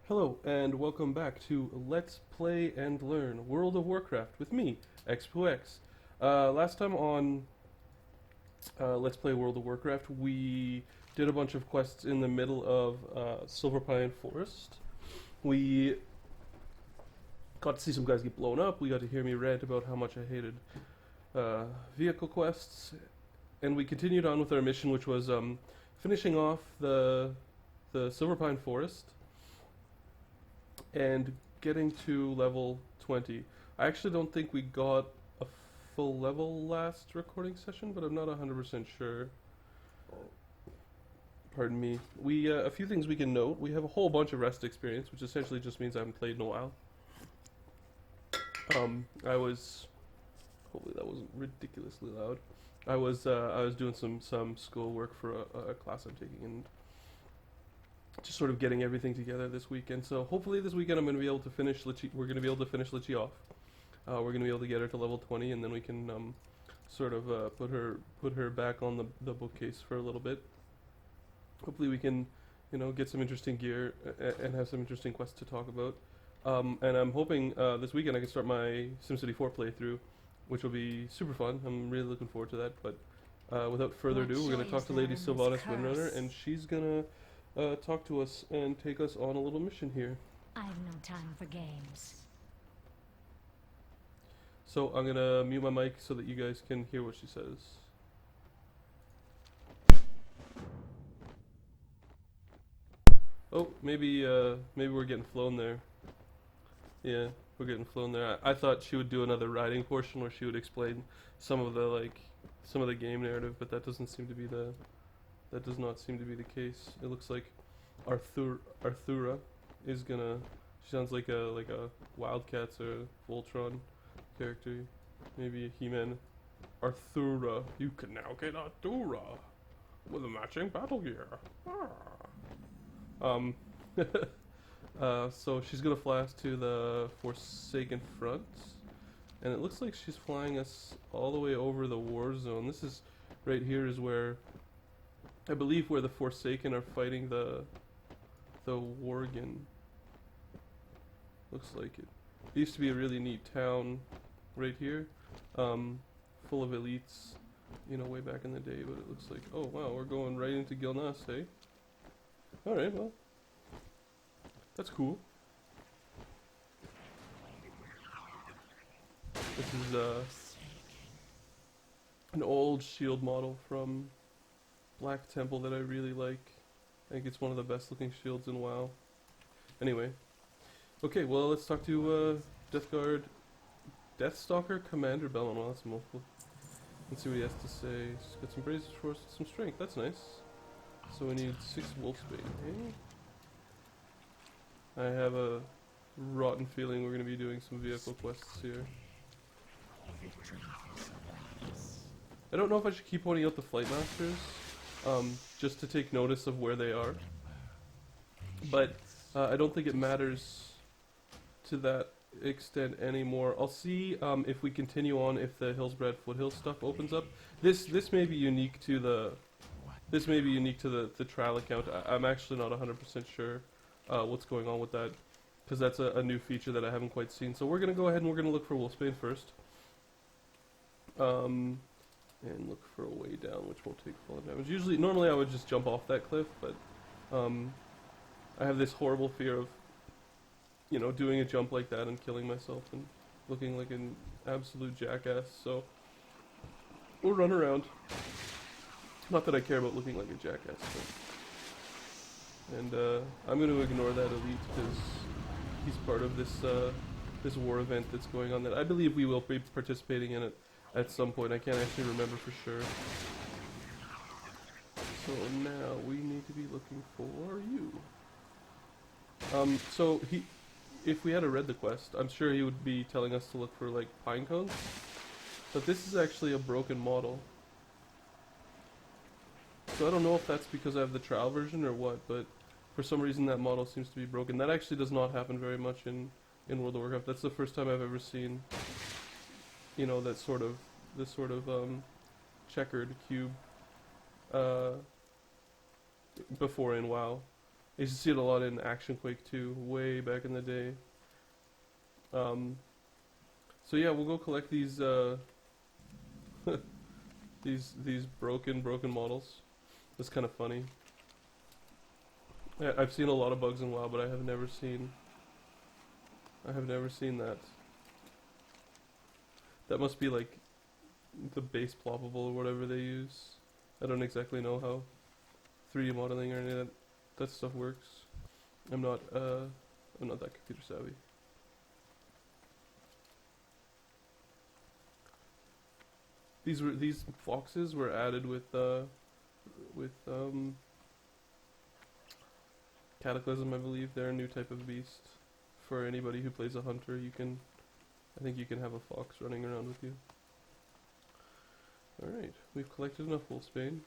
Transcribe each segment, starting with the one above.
Hello, and welcome back to Let's Play and Learn World of Warcraft with me, XPOX. Last time on Let's Play World of Warcraft, we did a bunch of quests in the middle of Silverpine Forest. We got to see some guys get blown up, we got to hear me rant about how much I hated vehicle quests, and we continued on with our mission, which was finishing off the Silverpine Forest and getting to level 20. I actually don't think we got a full level last recording session, but I'm not 100% sure. Pardon me. We a few things we can note. We have a whole bunch of rest experience, which essentially just means I haven't played in a while. I was hopefully that wasn't ridiculously loud. I was doing some school work for a class I'm taking, and just sort of getting everything together this weekend. So hopefully this weekend I'm going to be able to finish Litchi. We're going to be able to finish Litchi off. We're going to be able to get her to level 20, and then we can sort of put her back on the bookcase for a little bit. Hopefully we can, get some interesting gear and have some interesting quests to talk about. And I'm hoping this weekend I can start my SimCity 4 playthrough, which will be super fun. I'm really looking forward to that. But without further ado, we're going to talk to Lady Sylvanas Windrunner, and she's going to talk to us and take us on a little mission here. I've no time for games. So I'm going to mute my mic so that you guys can hear what she says. Oh, maybe we're getting flown there. Yeah, we're getting flown there. I thought she would do another riding portion where she would explain some of the game narrative, but that does not seem to be the case. It looks like Arthura is gonna. She sounds like a Wildcats or Voltron character, maybe a He-Man. Arthura, you can now get Arthura with a matching battle gear. So she's gonna fly us to the Forsaken Front, and it looks like she's flying us all the way over the war zone. This is right here is where I believe where the Forsaken are fighting the Worgen. Looks like it. It used to be a really neat town right here, full of elites, way back in the day, but it looks like, oh wow, we're going right into Gilnas, eh? Alright, well, that's cool. This is an old shield model from Black Temple that I really like. I think it's one of the best looking shields in WoW. Anyway. Okay, well let's talk to Deathstalker Commander Bellon. Well, that's a mouthful. Let's see what he has to say. He's got some Brazen Force, some strength, that's nice. So we need 6 Wolfsbane, eh? I have a rotten feeling we're going to be doing some vehicle quests here. I don't know if I should keep pointing out the Flight Masters, just to take notice of where they are. But I don't think it matters to that extent anymore. I'll see if we continue on if the Hillsbrad Foothills stuff opens up. This may be unique to the trial account. I'm actually not 100% sure what's going on with that, because that's a new feature that I haven't quite seen. So we're gonna go ahead and we're gonna look for Wolfsbane first. And look for a way down, which won't take full damage. Normally I would just jump off that cliff, but I have this horrible fear of, doing a jump like that and killing myself and looking like an absolute jackass. So we'll run around. Not that I care about looking like a jackass, but and I'm going to ignore that elite because he's part of this war event that's going on that I believe we will be participating in it at some point. I can't actually remember for sure. So now we need to be looking for you. So if we had read the quest, I'm sure he would be telling us to look for like pine cones. But this is actually a broken model. So I don't know if that's because I have the trial version or what, but for some reason that model seems to be broken. That actually does not happen very much in World of Warcraft. That's the first time I've ever seen, this sort of checkered cube before in WoW. I used to see it a lot in Action Quake 2, way back in the day. So yeah, we'll go collect these these broken models. That's kind of funny. I've seen a lot of bugs in WoW, but I have never seen that. That must be like the base ploppable or whatever they use. I don't exactly know how 3D modeling or any of that stuff works. I'm not that computer savvy. These foxes were added with Cataclysm, I believe. They're a new type of beast. For anybody who plays a hunter, I think you can have a fox running around with you. Alright, we've collected enough wolfsbane.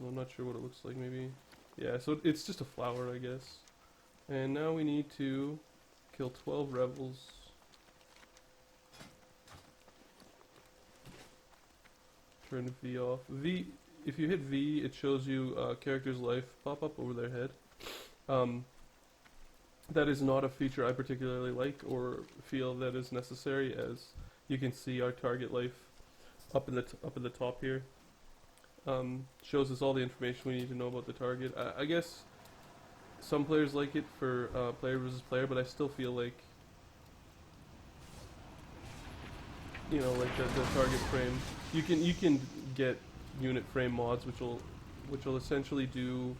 I'm not sure what it looks like, maybe. Yeah, so it's just a flower, I guess. And now we need to kill 12 rebels. Turn V off. V, if you hit V, it shows you character's life pop up over their head. That is not a feature I particularly like or feel that is necessary, as you can see our target life up in the top here. Shows us all the information we need to know about the target. I guess some players like it for player versus player, but I still feel like, you know, like the target frame. You can get unit frame mods which will essentially do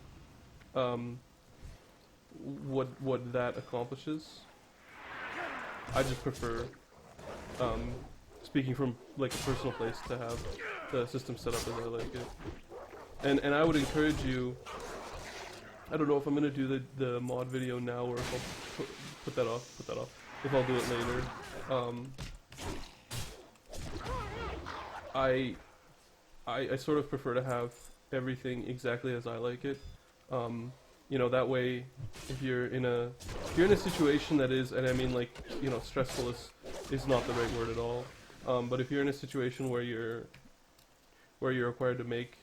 what that accomplishes. I just prefer, speaking from like a personal place, to have the system set up as I like it. And I would encourage you. I don't know if I'm gonna do the mod video now or if I'll put that off. If I'll do it later. I sort of prefer to have everything exactly as I like it. You know, that way, if you're in a situation that is, and I mean, like, you know, stressful is not the right word at all. But if you're in a situation where you're required to make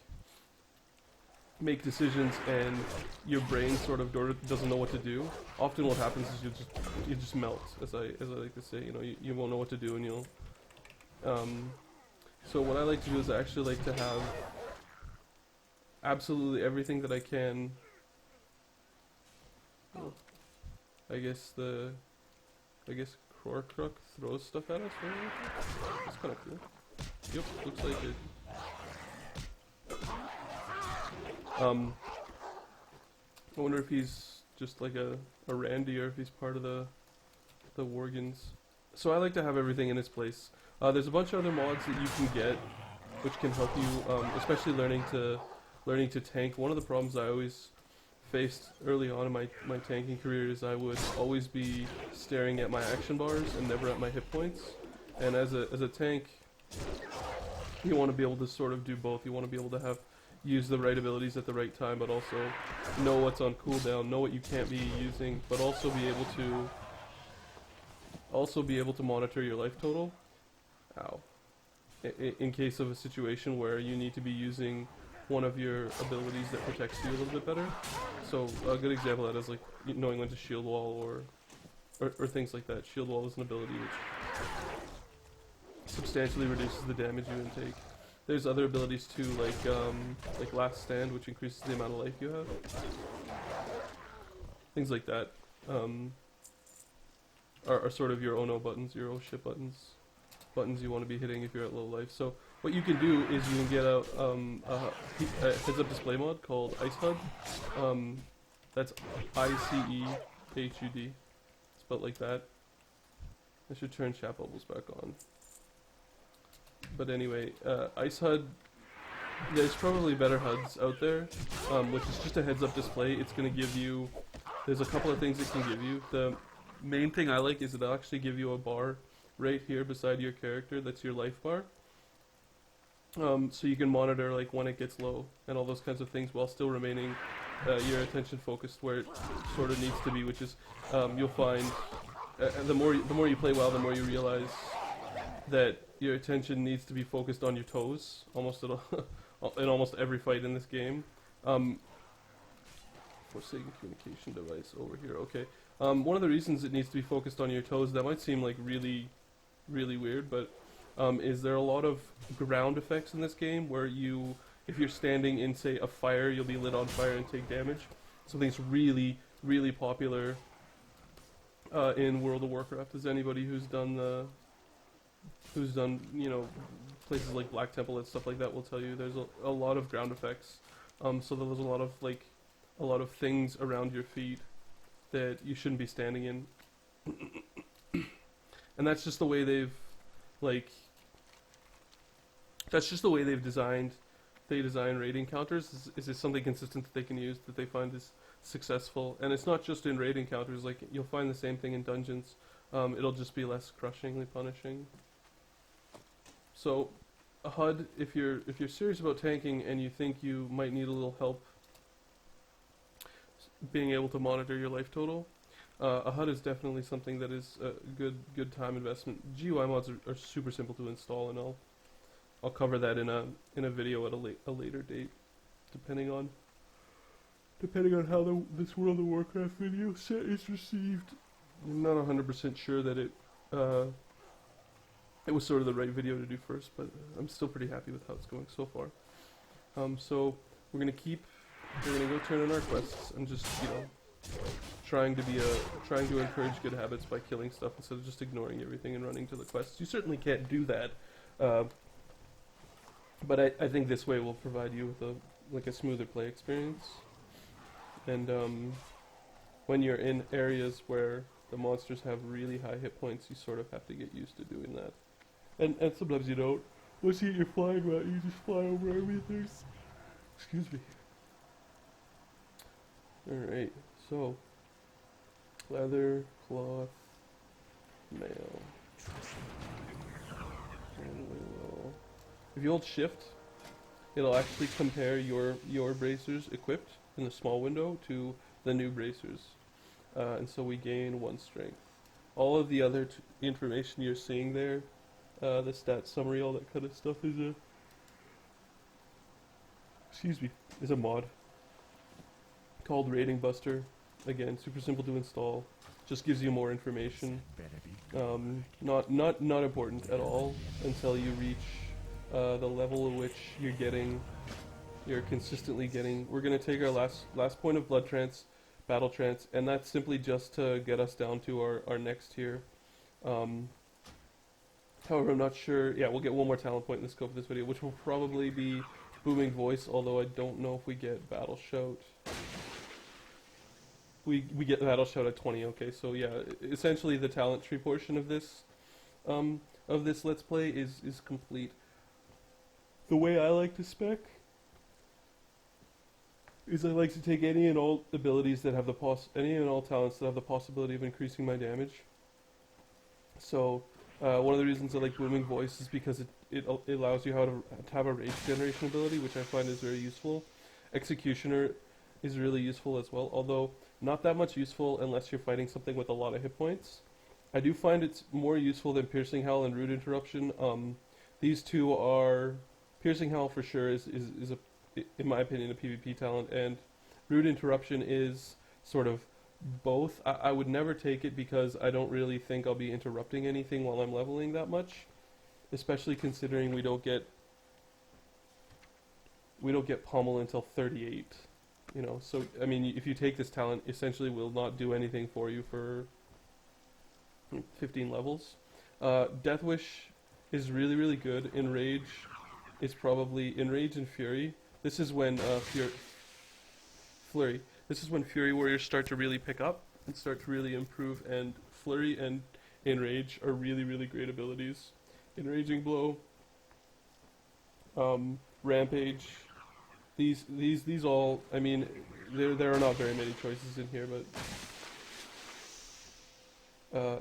decisions and your brain sort of doesn't know what to do, often what happens is you just melt, as I like to say. You know, you won't know what to do, and you'll. So what I like to do is I actually like to have absolutely everything that I can. Oh, I guess Crorkruk throws stuff at us, right? That's kind of cool. Yep, looks like it. I wonder if he's just like a Randy, or if he's part of the Worgans. So I like to have everything in its place. There's a bunch of other mods that you can get, which can help you, especially learning to tank. One of the problems I always faced early on in my tanking career is I would always be staring at my action bars and never at my hit points. And as a tank, you want to be able to sort of do both. You want to be able to use the right abilities at the right time, but also know what's on cooldown, know what you can't be using, but also be able to monitor your life total. Ow. In case of a situation where you need to be using one of your abilities that protects you a little bit better. So a good example of that is like knowing when to shield wall or things like that. Shield wall is an ability which substantially reduces the damage you intake. There's other abilities too, like last stand, which increases the amount of life you have. Things like that are sort of your oh no buttons, your oh shit buttons you want to be hitting if you're at low life. So what you can do is you can get a heads-up display mod called Ice HUD. That's ICEHUD, spelled like that. I should turn chat bubbles back on. But anyway, Ice HUD, there's probably better HUDs out there, which is just a heads-up display. It's going to give you, there's a couple of things it can give you. The main thing I like is it'll actually give you a bar right here beside your character. That's your life bar. So you can monitor like when it gets low and all those kinds of things while still remaining your attention focused where it sort of needs to be, which is you'll find the more you play WoW, the more you realize that your attention needs to be focused on your toes almost in almost every fight in this game. Forsaken communication device over here. Okay. One of the reasons it needs to be focused on your toes, that might seem like really, really weird, but is there a lot of ground effects in this game where you, if you're standing in, say, a fire, you'll be lit on fire and take damage. Something's really, really popular in World of Warcraft. Is anybody who's done you know, places like Black Temple and stuff like that will tell you there's a lot of ground effects. So there's a lot of things around your feet that you shouldn't be standing in. And that's just the way they've designed raid encounters. Is something consistent that they can use that they find is successful? And it's not just in raid encounters, like you'll find the same thing in dungeons. It'll just be less crushingly punishing. So a HUD, if you're serious about tanking and you think you might need a little help being able to monitor your life total, a HUD is definitely something that is a good time investment. GUI mods are super simple to install, and I'll cover that in a video at a later date, depending on how this World of Warcraft video set is received. I'm not 100% sure that it was sort of the right video to do first, but I'm still pretty happy with how it's going so far. So we're gonna go turn in our quests. I'm just, you know, trying to encourage good habits by killing stuff instead of just ignoring everything and running to the quests. You certainly can't do that, but I think this way will provide you with a smoother play experience. And when you're in areas where the monsters have really high hit points, you sort of have to get used to doing that. And sometimes you don't. Once you're flying around, you just fly over everything. Excuse me. Alright, so leather, cloth, mail. If you hold shift, it'll actually compare your bracers equipped in the small window to the new bracers. And so we gain 1 strength. All of the other information you're seeing there, the stat summary, all that kind of stuff, is a mod called Rating Buster. Again, super simple to install. Just gives you more information. Not important at all until you reach the level at which you're consistently getting. We're gonna take our last point of blood trance, battle trance, and that's simply just to get us down to our next tier. However, I'm not sure. Yeah, we'll get 1 more talent point in the scope of this video, which will probably be booming voice, although I don't know if we get battle shout. We get the battle shout at 20. Okay, so yeah, essentially the talent tree portion of this let's play is complete. The way I like to spec is I like to take any and all abilities that have any and all talents that have the possibility of increasing my damage. So one of the reasons I like booming voice is because it allows you how to have a rage generation ability, which I find is very useful. Executioner is really useful as well, although not that much useful unless you're fighting something with a lot of hit points. I do find it's more useful than Piercing Howl and Rude Interruption. These two are... Piercing Howl for sure is in my opinion, a PvP talent, and Rude Interruption is sort of both. I would never take it because I don't really think I'll be interrupting anything while I'm leveling that much, especially considering we don't get pommel until 38. You know, so I mean, if you take this talent, essentially will not do anything for you for 15 levels. Death Wish is really, really good. Enrage is probably Enrage and Fury. This is when Flurry. This is when Fury Warriors start to really pick up and start to really improve. And Flurry and Enrage are really, really great abilities. Enraging Blow, Rampage. These all. I mean, there are not very many choices in here, but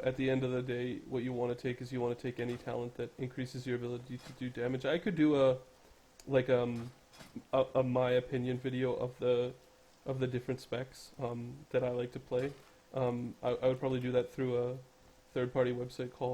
at the end of the day, what you want to take is you want to take any talent that increases your ability to do damage. I could do a my opinion video of the different specs that I like to play. I would probably do that through a third-party website called